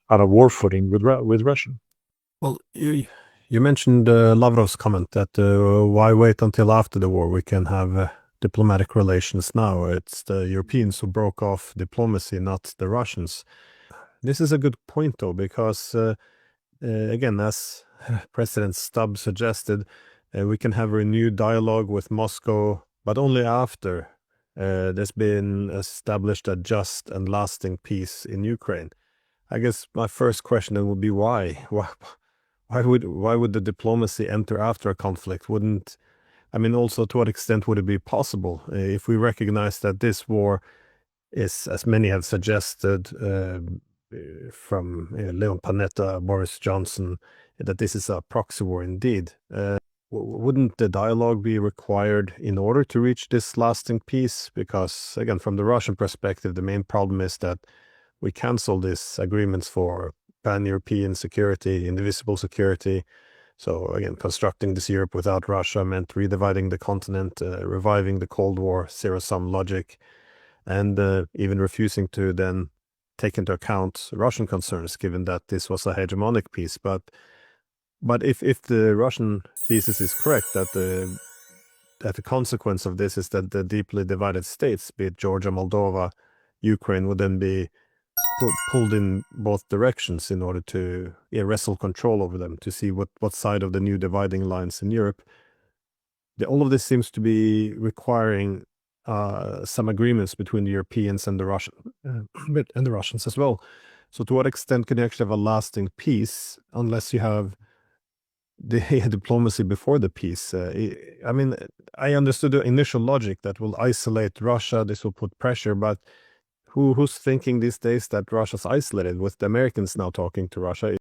on a war footing with Russia. Well, you mentioned Lavrov's comment that why wait until after the war? We can have diplomatic relations now. It's the Europeans who broke off diplomacy, not the Russians. This is a good point, though, because again, as President Stubb suggested, we can have a renewed dialogue with Moscow, but only after there's been established a just and lasting peace in Ukraine. I guess my first question then would be why? Why would the diplomacy enter after a conflict? Also, to what extent would it be possible if we recognize that this war is, as many have suggested, from Leon Panetta, Boris Johnson, that this is a proxy war indeed? Wouldn't the dialogue be required in order to reach this lasting peace? Because, again, from the Russian perspective, the main problem is that we cancel these agreements for pan-European security, indivisible security. So, again, constructing this Europe without Russia meant redividing the continent, reviving the Cold War, zero-sum logic, and even refusing to then take into account Russian concerns, given that this was a hegemonic peace. But if the Russian thesis is correct, that the consequence of this is that the deeply divided states, be it Georgia, Moldova, Ukraine, would then be pulled in both directions in order to wrestle control over them, to see what side of the new dividing lines in Europe. All of this seems to be requiring some agreements between the Europeans and the Russians as well. So to what extent can you actually have a lasting peace unless you have the diplomacy before the peace? I understood the initial logic that will isolate Russia, this will put pressure, but who's thinking these days that Russia's isolated, with the Americans now talking to Russia?